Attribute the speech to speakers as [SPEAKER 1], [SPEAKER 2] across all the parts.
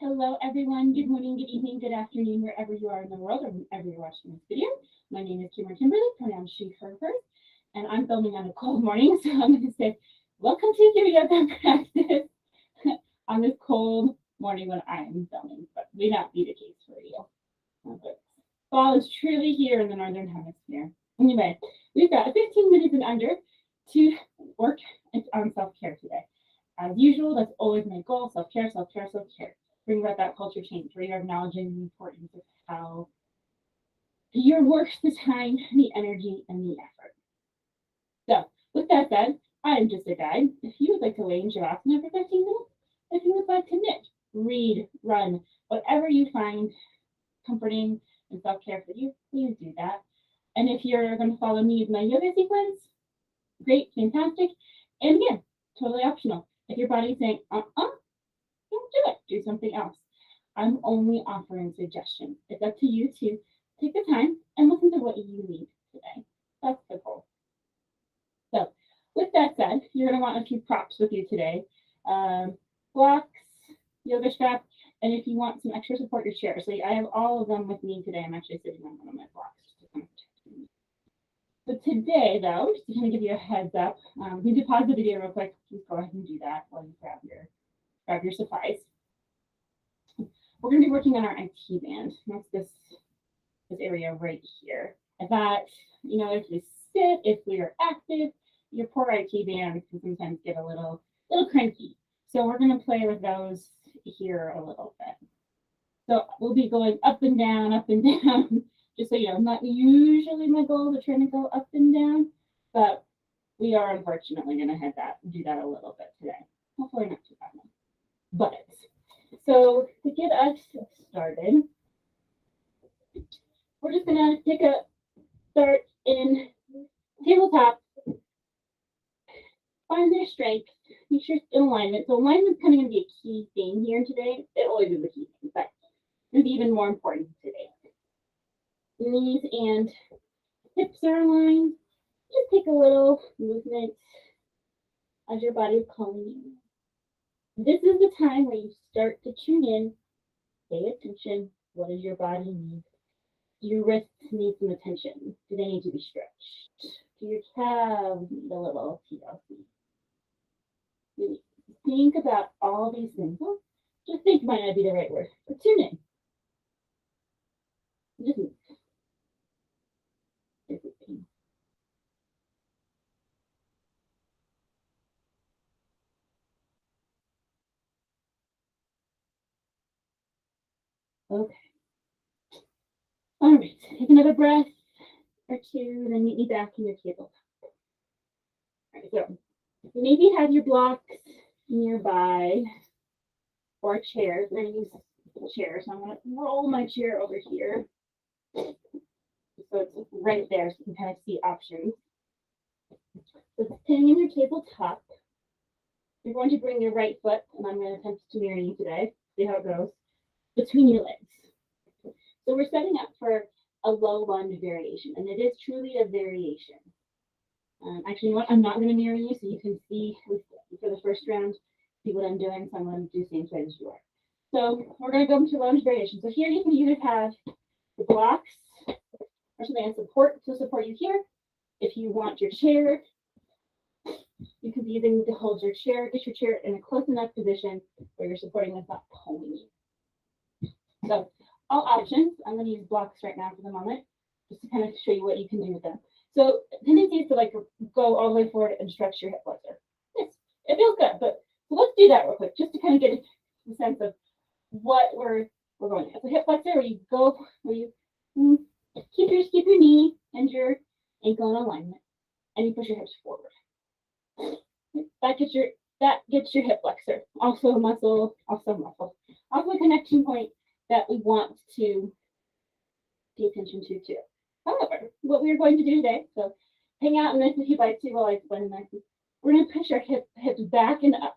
[SPEAKER 1] Hello, everyone. Good morning, good evening, good afternoon, wherever you are in the world or whenever you're watching this video. My name is Kimberly, pronouns she, her, and I'm filming on a cold morning, so I'm going to say, welcome to your yoga practice on this cold morning when I'm filming, but may not be the case for you. But fall is truly here in the Northern Hemisphere. Anyway, we've got 15 minutes and under to work on self-care today. As usual, that's always my goal, self-care, self-care, self-care. Bring about that culture change where you're acknowledging the importance of how you're worth the time, the energy, and the effort. So, with that said, I am just a guide. If you would like to lay in Shavasana for 15 minutes, if you would like to knit, read, run, whatever you find comforting and self-care for you, please do that. And if you're going to follow me with my yoga sequence, great, fantastic. And again, totally optional. If your body's saying, don't do it, do something else. I'm only offering suggestions. It's up to you to take the time and listen to what you need today. That's the goal. So, with that said, you're going to want a few props with you today. Blocks, yoga strap, and if you want some extra support, your chair. So I have all of them with me today. I'm actually sitting on one of my blocks. So today, though, just to kind of give you a heads up, we can pause the video real quick. Please go ahead and do that while you grab your supplies. We're going to be working on our IT band. That's this area right here. I thought, if we sit, if we are active, your poor IT band can sometimes get a little cranky. So we're going to play with those here a little bit. So we'll be going up and down, just so you know, not usually my goal to try to go up and down, but we are unfortunately going to do that a little bit today. Hopefully not too bad. But so to get us started, we're just going to start in tabletop, find their strength, make sure it's in alignment. So alignment's kind of going to be a key theme here today. It always is a key theme, but it's going to be even more important today. Knees and hips are aligned. Just take a little movement as your body is calling you. This is the time where you start to tune in, pay attention. What does your body need? Do your wrists need some attention? Do they need to be stretched? Do your calves need a little TLC? Really think about all these things. Well, just think might not be the right word, but tune in. Just move. Okay. All right. Take another breath or two, and then meet me back in your tabletop. All right. So you maybe have your blocks nearby or chairs. We're going to use the chair. So I'm going to roll my chair over here. So it's right there, so you can kind of see options. So sitting in your tabletop, you're going to bring your right foot, and I'm going to attempt to mirror you today, see how it goes, between your legs. So we're setting up for a low lunge variation, and it is truly a variation. Actually, you know what? I'm not going to mirror you, so you can see for the first round, see what I'm doing. So I'm going to do the same side as you are. So we're going to go into lunge variation. So here you can either have the blocks or something to support you here. If you want your chair, you can be using to hold your chair, get your chair in a close enough position where you're supporting this, not pulling you. So all options. I'm going to use blocks right now for the moment, just to kind of show you what you can do with them. So tendency is to go all the way forward and stretch your hip flexor. Yes, it feels good, but so let's do that real quick, just to kind of get a sense of what we're going at. So hip flexor, where you keep your knee and your ankle in alignment, and you push your hips forward. That gets your hip flexor, also a connection point that we want to pay attention to too. However, what we're going to do today, so hang out and listen if you'd like to while I explain this. We're going to push our hips back and up.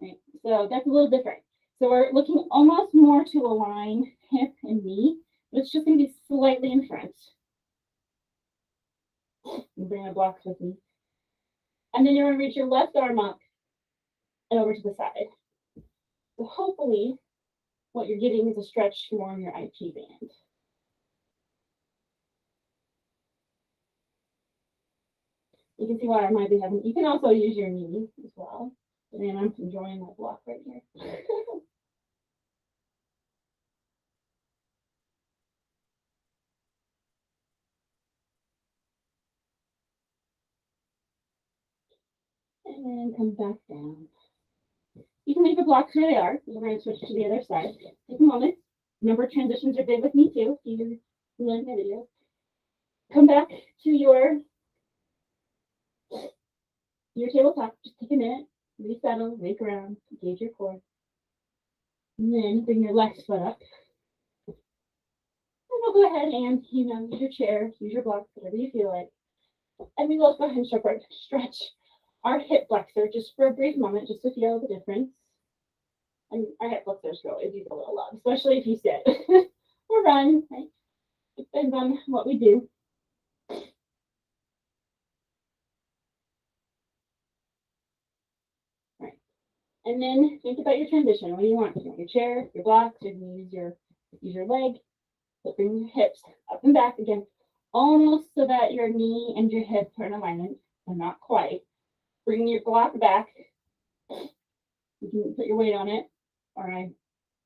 [SPEAKER 1] Right? So that's a little different. So we're looking almost more to align hip and knee, but it's just going to be slightly in front. Bring my blocks with me. And then you're going to reach your left arm up and over to the side. So hopefully what you're getting is a stretch more in your IT band. You can see why I might be having, you can also use your knee as well. And I'm enjoying my block right here. And then come back down. You can leave the blocks where they are. We're going to switch to the other side. Take a moment. Remember, transitions are big with me too. You learn my video. Come back to your tabletop. Just take a minute. Resettle, wake around, engage your core. And then bring your left foot up. And we'll go ahead and, use your chair, use your blocks, whatever you feel like. And we will go ahead and stretch our hip flexor just for a brief moment, just to feel the difference. And our hip flexors go a little long, especially if you sit or run. Right? Depends on what we do. All right. And then think about your transition. What do you want? You want your chair, your blocks, or use your leg. But bring your hips up and back again, almost so that your knee and your hip are in alignment, but not quite. Bring your block back. You can put your weight on it, or I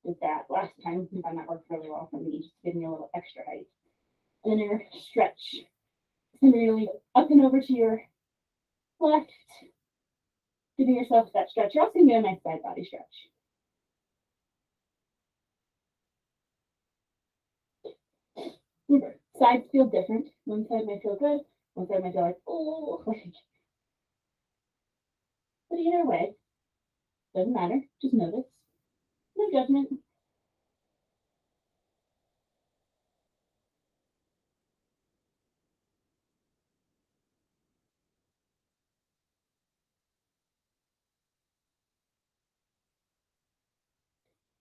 [SPEAKER 1] did that last time. That might work really well for me, just giving you a little extra height. And then your stretch. Similarly, up and over to your left, giving yourself that stretch. You're also going to get a nice side body stretch. Remember, sides feel different. One side might feel good, one side might feel like, oh, like. But either way, doesn't matter. Just notice. No judgment.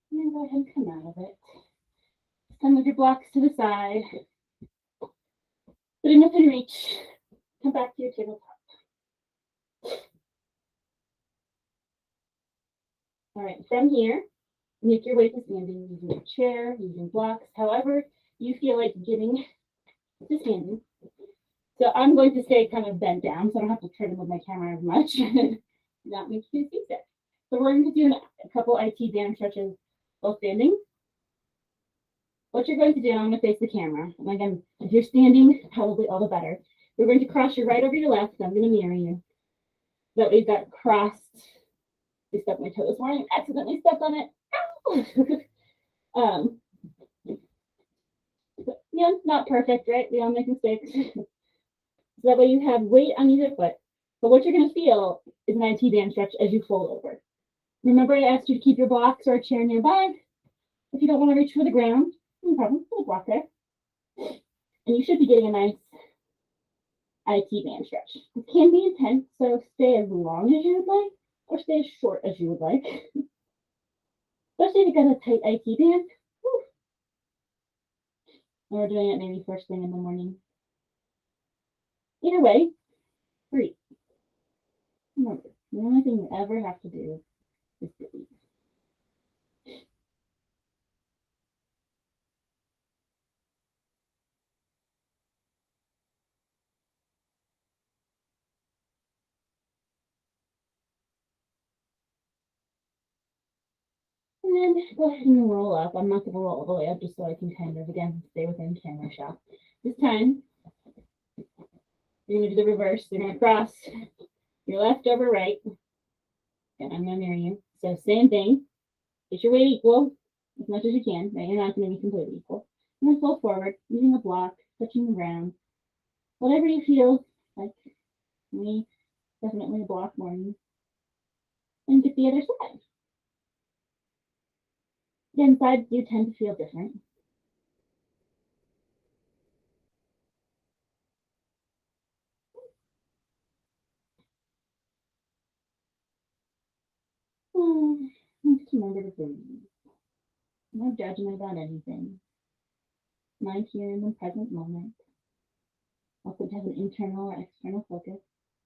[SPEAKER 1] And then go ahead and come out of it. Some of your blocks to the side. Put enough in reach. Come back to your tabletop. All right, from here, make your way to standing using your chair, using blocks, however you feel like getting to standing. So I'm going to stay kind of bent down, so I don't have to turn with my camera as much. That makes you see sick. So we're going to do a couple IT band stretches while standing. What you're going to do, I'm going to face the camera. And again, if you're standing, probably all the better. We're going to cross your right over your left. So I'm going to mirror you. That we've got crossed. I stepped my toe this morning, accidentally stepped on it. Yeah, not perfect, right? We all make mistakes. So that way you have weight on either foot. But what you're going to feel is an IT band stretch as you fold over. Remember, I asked you to keep your blocks or a chair nearby. If you don't want to reach for the ground, no problem. Put a block there. And you should be getting a nice IT band stretch. It can be intense, so stay as long as you would like, or stay as short as you would like. Especially if you've got a tight IT band. Or we're doing it maybe first thing in the morning. Either way, breathe. Remember, the only thing you ever have to do is breathe. And then go ahead and roll up. I'm not going to roll all the way up just so I can kind of, again, stay within camera shot. This time, you're going to do the reverse. You're going to cross your left over right. And I'm going to mirror you. So same thing. Get your weight equal as much as you can. Right? You're not going to be completely equal. And then fold forward, using a block, touching the ground. Whatever you feel like. Me, definitely a block morning. And get the other side. The inside do tend to feel different. Just remember to breathe. No judgment about anything. Mind here in the present moment. Also, to have an internal or external focus.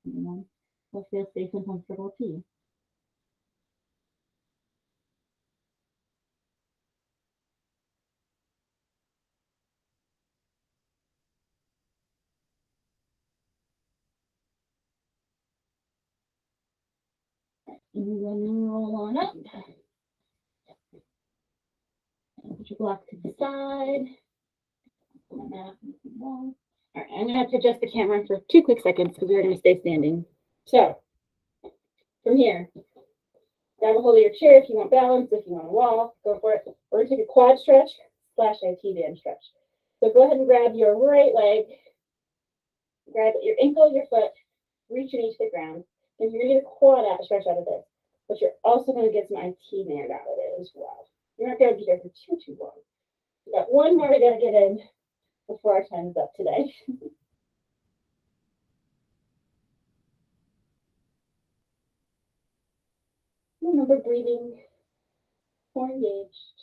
[SPEAKER 1] Will feel safe and comfortable to you. And then roll on up. And put your block to the side. All right, I'm gonna have to adjust the camera for 2 quick seconds because we're gonna stay standing. So from here, grab a hold of your chair if you want balance, if you want a wall, go for it. We're gonna take a quad stretch slash IT band stretch. So go ahead and grab your right leg, grab your ankle, your foot, reach your knee to the ground, and you're gonna get a quad out stretch out of this. But you're also gonna get some IT band out of it as well. You're not gonna be there for too long. We got one more we gotta get in before our time's up today. Remember breathing, more engaged.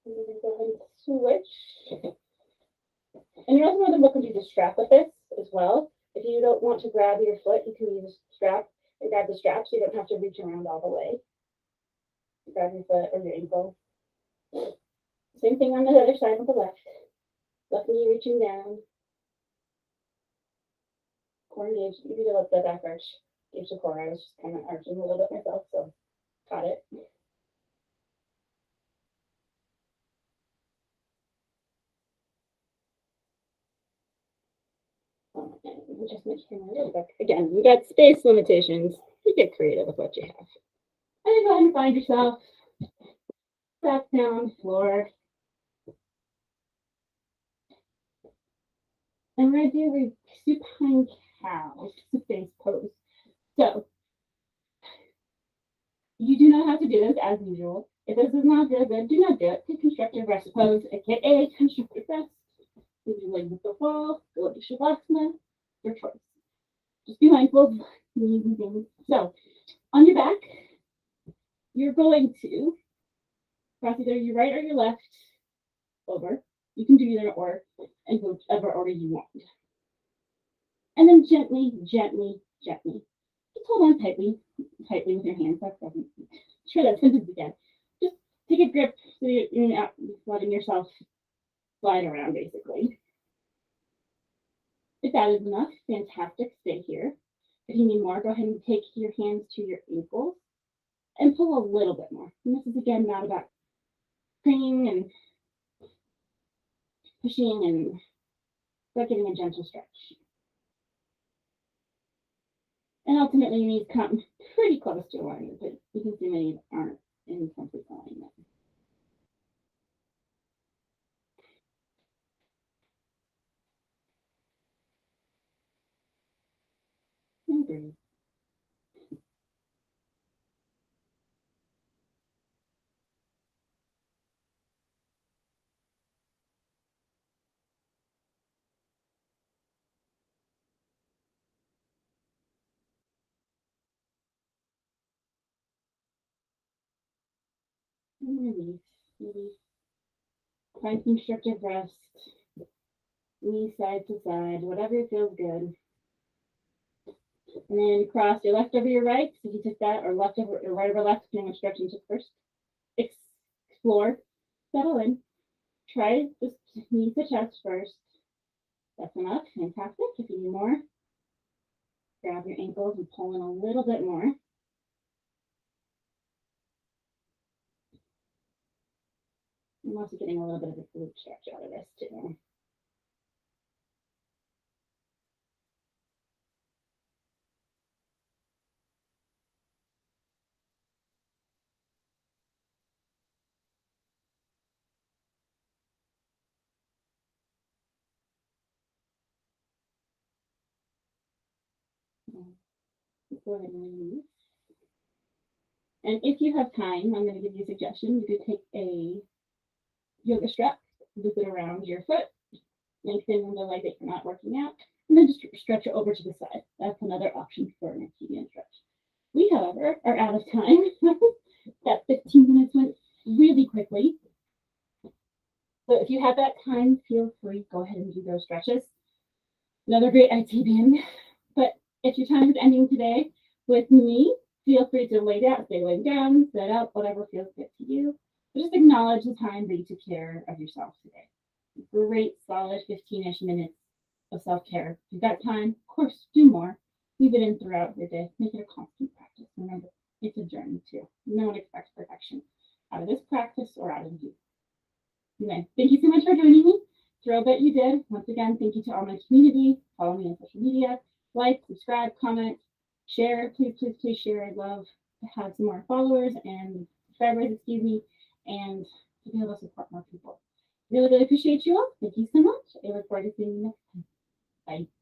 [SPEAKER 1] And we're gonna go ahead and switch. And you're also more than welcome to use a strap with this as well. If you don't want to grab your foot, you can use a strap and grab the strap so you don't have to reach around all the way. Grab your foot or your ankle. Same thing on the other side with the left. Left knee reaching down. Core engaged. You can let the back arch gauge the core. I was just kind of arching a little bit myself, so got it. And just make sure a little bit. Again, we got space limitations. You get creative with what you have. And then go ahead and find yourself back down on the floor. And we're going to do a supine cow, face pose. So you do not have to do this as usual. If this does not feel good, do not do it. Take constructive rest pose, aka constructive rest. Leave your legs at the wall, go to Shavasana, your choice. Just be mindful of knees and things. So on your back, you're going to cross either your right or your left over. You can do either or and go whichever order you want. And then gently, gently, gently. Just hold on tightly with your hands. Try that sentence again. Just take a grip so you're not letting yourself slide around, basically. If that is enough, fantastic. Stay here. If you need more, go ahead and take your hands to your ankles and pull a little bit more. And this is, again, not about craning and pushing and but giving a gentle stretch. And ultimately, your knees come pretty close to alignment, but you can see many aren't in complete alignment. And breathe. And release. Release. Find constructive rest. Knee side to side, whatever feels good. And then cross your left over your right. So if you took that, or left over or right over left, depending on which direction you took first. Explore, settle in. Try just knees to chest first. That's enough. Fantastic. If you need more, grab your ankles and pull in a little bit more. I'm also getting a little bit of a glute stretch out of this too. Go ahead and release. And if you have time, I'm going to give you a suggestion. You could take a yoga strap, loop it around your foot, lengthen the leg that you're not working out, and then just stretch it over to the side. That's another option for an Artesian stretch. We, however, are out of time. That 15 minutes went really quickly. So if you have that time, feel free, go ahead and do those stretches. Another great IT band. But if your time is ending today with me, feel free to lay down, stay laying down, sit up, whatever feels good to you. But just acknowledge the time that you took care of yourself today. Great, solid 15-ish minutes of self-care. If you've got time, of course, do more. Weave it in throughout your day. Make it a constant practice. Remember, it's a journey too. No one expects perfection out of this practice or out of you. Anyway, thank you so much for joining me. Thrilled that you did. Once again, thank you to all my community. Follow me on social media. Like, subscribe, comment, share. Please, please, please share. I'd love to have some more followers and subscribers, excuse me, and to be able to support more people. Really, really appreciate you all. Thank you so much. I look forward to seeing you next time. Bye.